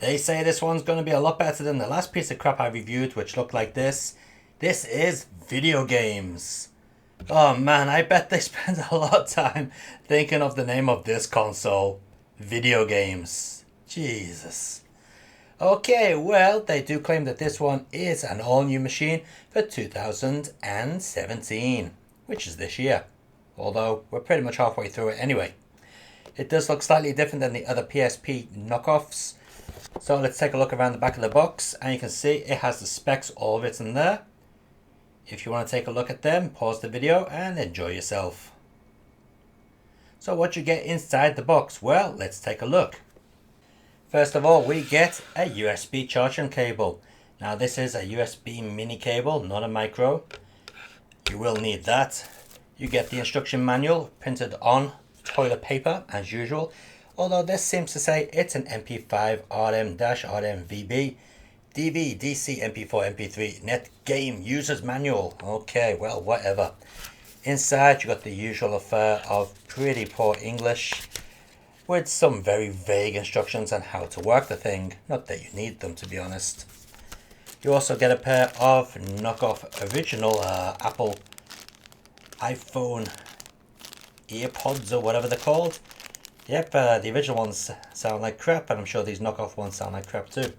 They say this one's going to be a lot better than the last piece of crap I reviewed, which looked like this. This is video games. Oh man, I bet they spend a lot of time thinking of the name of this console. Video games. Jesus. Okay, well, they do claim that this one is an all-new machine for 2017, which is this year. Although, we're pretty much halfway through it anyway. It does look slightly different than the other PSP knockoffs. So let's take a look around the back of the box, and you can see it has the specs all written there. If you want to take a look at them, pause the video and enjoy yourself. So what you get inside the box? Well, let's take a look. First of all, we get a USB charging cable. Now this is a USB mini cable, not a micro. You will need that. You get the instruction manual printed on toilet paper as usual. Although this seems to say it's an MP5 RM-RMVB DV, DC, MP4, MP3, Net Game User's Manual. Okay, well, whatever. Inside, you got the usual affair of pretty poor English with some very vague instructions on how to work the thing. Not that you need them, to be honest. You also get a pair of knockoff original Apple iPhone earpods or whatever they're called. Yep, the original ones sound like crap, and I'm sure these knockoff ones sound like crap too.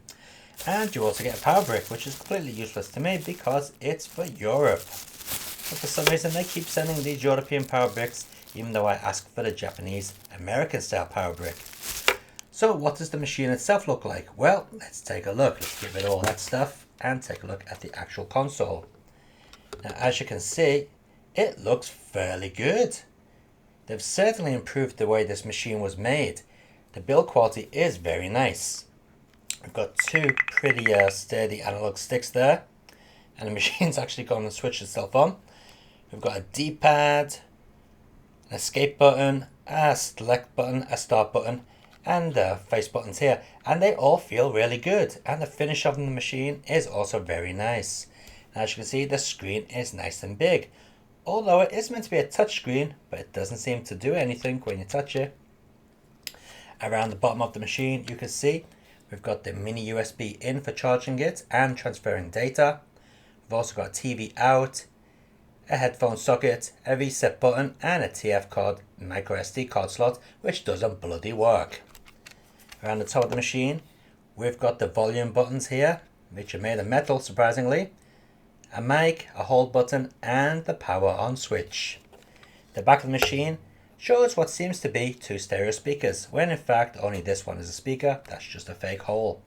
And you also get a power brick, which is completely useless to me because it's for Europe. But for some reason they keep sending these European power bricks, even though I asked for the Japanese American style power brick. So what does the machine itself look like? Well, let's take a look. Let's get rid of all that stuff and take a look at the actual console. Now as you can see, it looks fairly good. They've certainly improved the way this machine was made. The build quality is very nice. We've got two pretty sturdy analog sticks there, and the machine's actually gone and switched itself on. We've got a D-pad, an escape button, a select button, a start button, and face buttons here, and they all feel really good, and the finish of the machine is also very nice. And as you can see, the screen is nice and big. Although it is meant to be a touch screen, but it doesn't seem to do anything when you touch it. Around the bottom of the machine, you can see we've got the mini USB in for charging it and transferring data. We've also got a TV out, a headphone socket, a reset button, and a TF card micro SD card slot, which doesn't bloody work. Around the top of the machine, we've got the volume buttons here, which are made of metal, surprisingly. A mic, a hold button, and the power on switch. The back of the machine shows what seems to be two stereo speakers, when in fact only this one is a speaker. That's just a fake hole.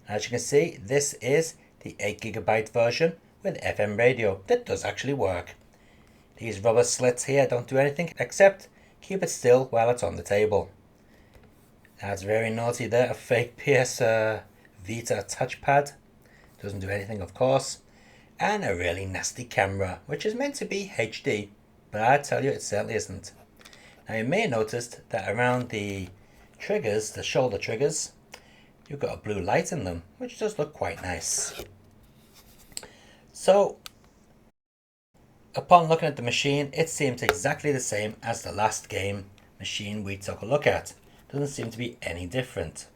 As you can see, this is the 8GB version with FM radio that does actually work. These rubber slits here don't do anything except keep it still while it's on the table. That's very naughty there, a fake PS Vita touchpad. Doesn't do anything, of course. And a really nasty camera, which is meant to be HD, but I tell you it certainly isn't. Now you may have noticed that around the triggers, the shoulder triggers, you've got a blue light in them, which does look quite nice. So, upon looking at the machine, it seems exactly the same as the last game machine we took a look at. Doesn't seem to be any different.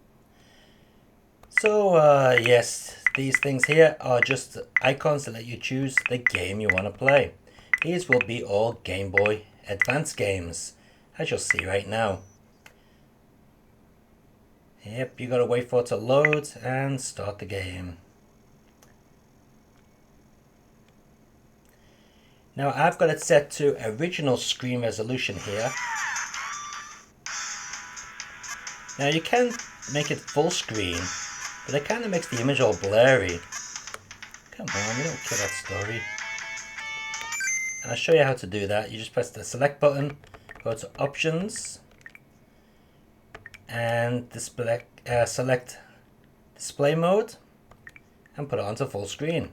So yes, these things here are just icons to let you choose the game you want to play. These will be all Game Boy Advance games, as you'll see right now. Yep, you gotta wait for it to load and start the game. Now I've got it set to original screen resolution here. Now you can make it full screen, but it kind of makes the image all blurry. Come on, you don't kill that story. And I'll show you how to do that. You just press the select button, go to options, and select display mode, and put it onto full screen.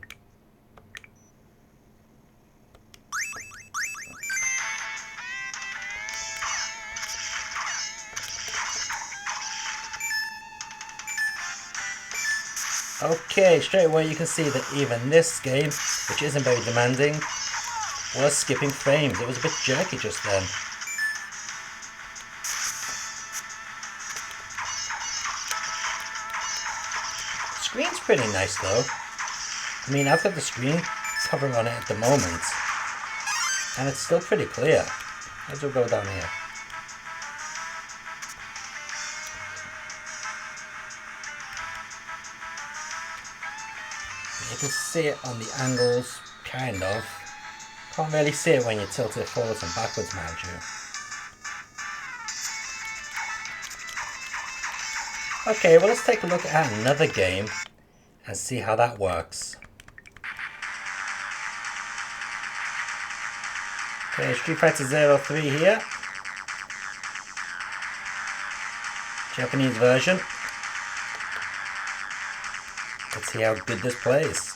Okay, straight away you can see that even this game, which isn't very demanding, was skipping frames. It was a bit jerky just then. Screen's pretty nice though. I mean, I've got the screen cover on it at the moment, and it's still pretty clear. As we'll go down here. You can see it on the angles, kind of. Can't really see it when you tilt it forwards and backwards, mind you. Okay, well let's take a look at another game and see how that works. Okay, Street Fighter 03 here. Japanese version. Let's see how good this plays.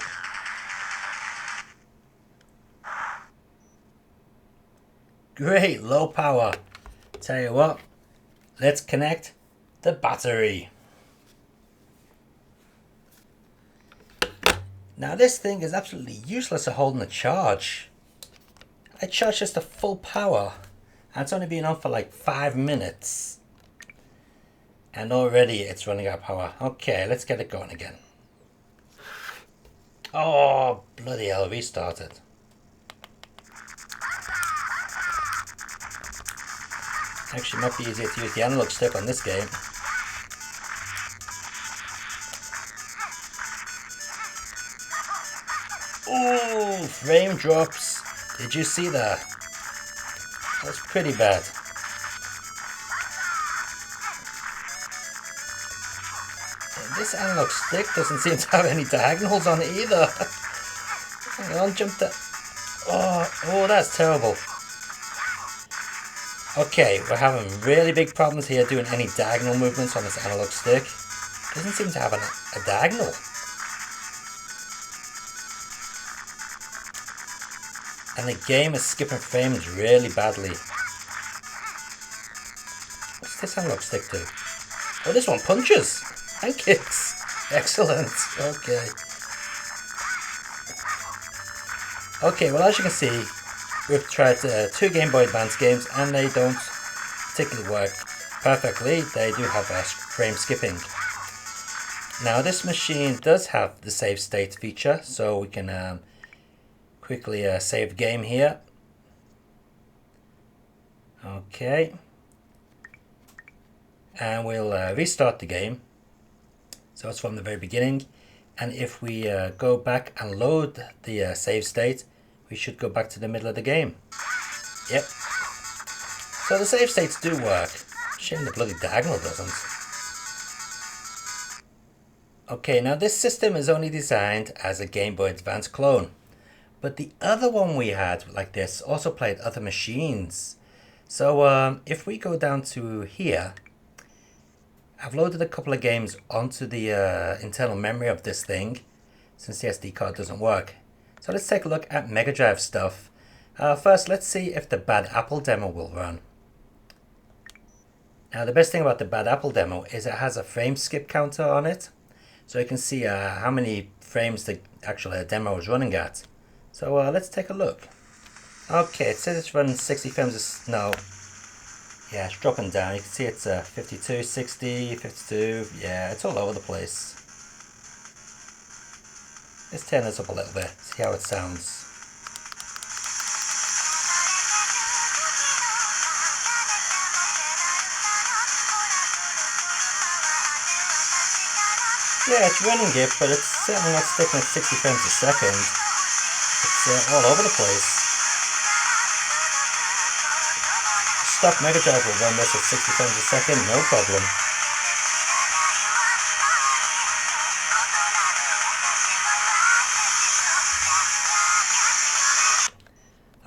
Great, low power. Tell you what, let's connect the battery. Now this thing is absolutely useless at holding a charge. I charged just to full power and it's only been on for like 5 minutes. And already it's running out of power. Okay, let's get it going again. Oh, bloody hell, restarted. Actually, it might be easier to use the analog stick on this game. Ooh, frame drops. Did you see that? That's pretty bad. And this analog stick doesn't seem to have any diagonals on it either. Hang on, jump that. Oh, that's terrible. Okay, we're having really big problems here doing any diagonal movements on this analog stick. Doesn't seem to have a diagonal. And the game is skipping frames really badly. What's this analog stick do? Oh, this one punches and kicks. Excellent. Okay. Okay, well as you can see, we've tried 2 Game Boy Advance games and they don't particularly work perfectly. They do have frame skipping. Now this machine does have the save state feature, so we can quickly save game here. Okay. And we'll restart the game. So it's from the very beginning. And if we go back and load the save state, we should go back to the middle of the game. Yep. So the save states do work. Shame the bloody diagonal doesn't. Okay, now this system is only designed as a Game Boy Advance clone. But the other one we had like this also played other machines. So if we go down to here, I've loaded a couple of games onto the internal memory of this thing, since the SD card doesn't work. So let's take a look at Mega Drive stuff. First, let's see if the Bad Apple demo will run. Now the best thing about the Bad Apple demo is it has a frame skip counter on it. So you can see how many frames the actual demo is running at. So let's take a look. Okay, it says it's running 60 frames. No. Yeah, it's dropping down. You can see it's 52, 60, 52. Yeah, it's all over the place. Let's turn this up a little bit, see how it sounds. Yeah, it's running it, but it's certainly not sticking at 60 frames a second. It's all over the place. Stock Mega Drive will run this at 60 frames a second, no problem.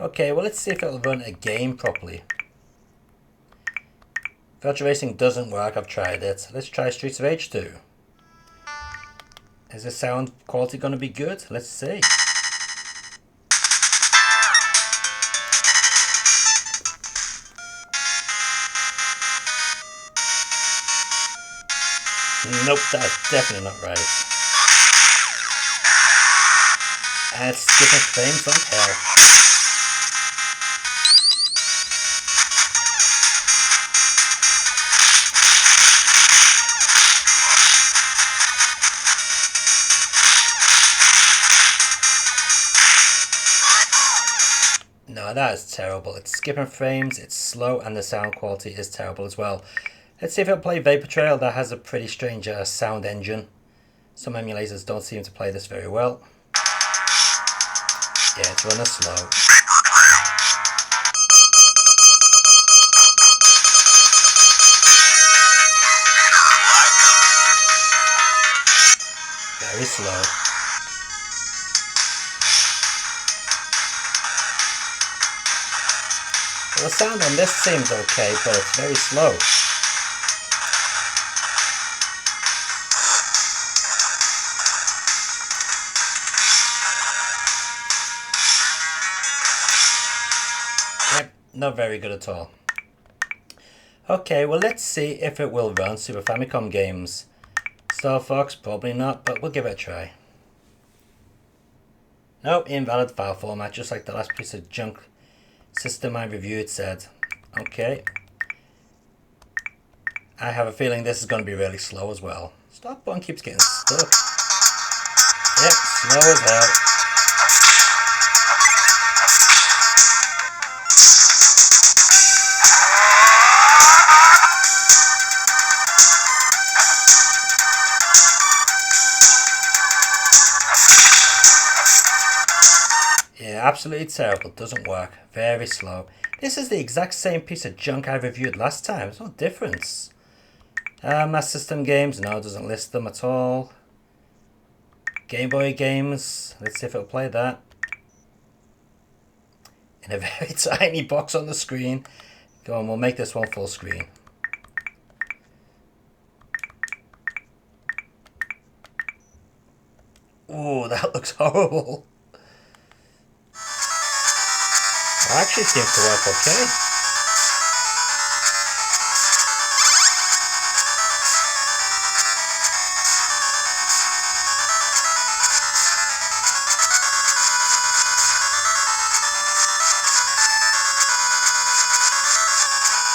Okay, well let's see if it'll run a game properly. Virtual Racing doesn't work, I've tried it. Let's try Streets of Rage 2. Is the sound quality going to be good? Let's see. Nope, that's definitely not right. And it's skipping frames like hell. No, that is terrible. It's skipping frames, it's slow, and the sound quality is terrible as well. Let's see if it'll play Vapor Trail. That has a pretty strange sound engine. Some emulators don't seem to play this very well. Yeah, it's running slow. Very slow. Well, the sound on this seems okay, but it's very slow. Yep, not very good at all. Okay, well let's see if it will run Super Famicom games. Star Fox, probably not, but we'll give it a try. Nope, invalid file format, just like the last piece of junk system I reviewed said. Okay. I have a feeling this is going to be really slow as well. Start button keeps getting stuck. Yep, slow as hell. Yeah, absolutely terrible. Doesn't work. Very slow. This is the exact same piece of junk I reviewed last time. There's no difference. Master System games. No, it doesn't list them at all. Game Boy games. Let's see if it'll play that. In a very tiny box on the screen. Go on, we'll make this one full screen. Ooh, that looks horrible. Well, actually seems to work okay.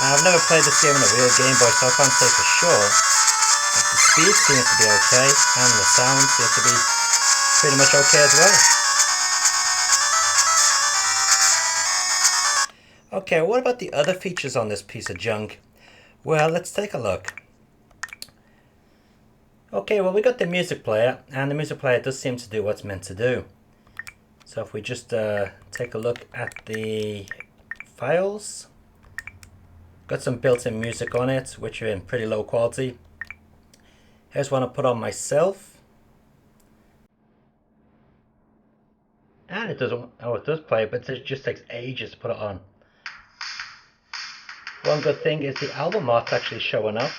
Now, I've never played this game on a real Game Boy, so I can't say for sure. But the speed seems to be okay, and the sound seems to be pretty much okay as well. Okay, what about the other features on this piece of junk? Well, let's take a look. Okay, well we got the music player, and the music player does seem to do what's meant to do. So if we just take a look at the files, got some built-in music on it, which are in pretty low quality. Here's one I put on myself. And it doesn't, oh it does play, but it just takes ages to put it on. One good thing is the album art's actually showing up.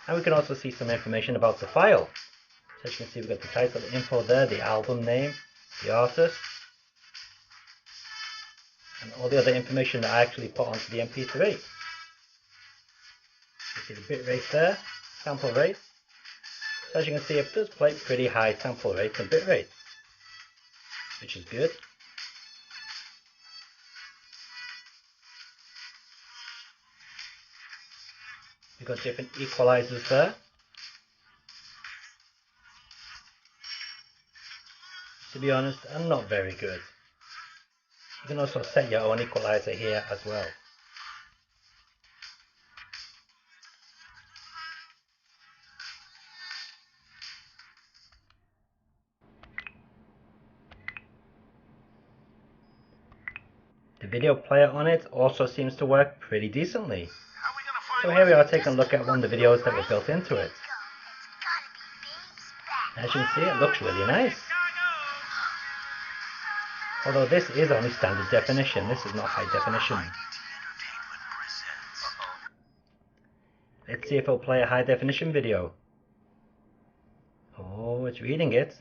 And we can also see some information about the file. So you can see we've got the title, the info there, the album name, the artist, and all the other information that I actually put onto the MP3. You see the bit rate there, sample rate. So as you can see, it does play pretty high sample rates and bit rate, which is good. We've got different equalizers there. To be honest, I'm not very good. You can also set your own equalizer here as well. The video player on it also seems to work pretty decently. So here we are taking a look at one of the videos that were built into it. As you can see, it looks really nice. Although this is only standard definition, this is not high definition. Let's see if it'll play a high definition video. Oh, it's reading it.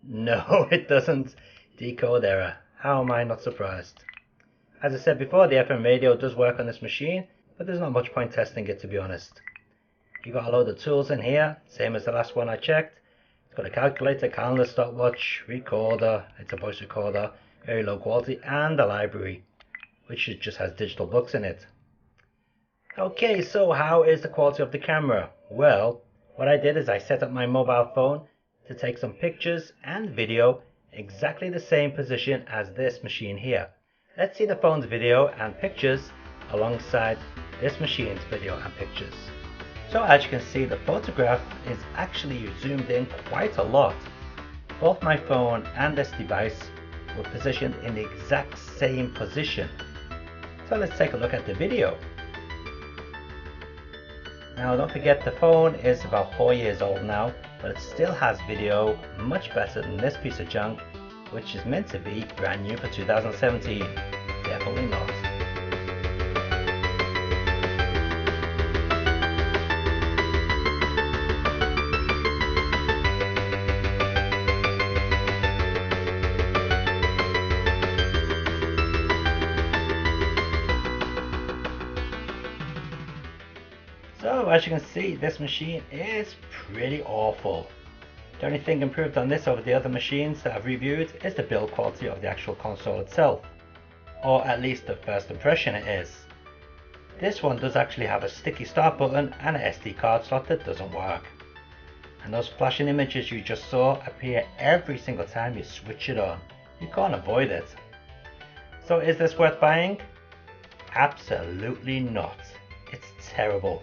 No, it doesn't. Decode error. How am I not surprised? As I said before, the FM radio does work on this machine, but there's not much point testing it, to be honest. You've got a load of tools in here, same as the last one I checked. It's got a calculator, calendar, stopwatch, recorder, it's a voice recorder, very low quality, and a library, which just has digital books in it. Okay, so how is the quality of the camera? Well, what I did is I set up my mobile phone to take some pictures and video exactly the same position as this machine here. Let's see the phone's video and pictures alongside this machine's video and pictures. So as you can see, the photograph is actually zoomed in quite a lot. Both my phone and this device were positioned in the exact same position. So let's take a look at the video. Now don't forget, the phone is about 4 years old now, but it still has video much better than this piece of junk, which is meant to be brand new for 2017. Definitely not. So as you can see, this machine is pretty awful. The only thing improved on this over the other machines that I've reviewed is the build quality of the actual console itself, or at least the first impression it is. This one does actually have a sticky start button and an SD card slot that doesn't work. And those flashing images you just saw appear every single time you switch it on. You can't avoid it. So is this worth buying? Absolutely not. It's terrible.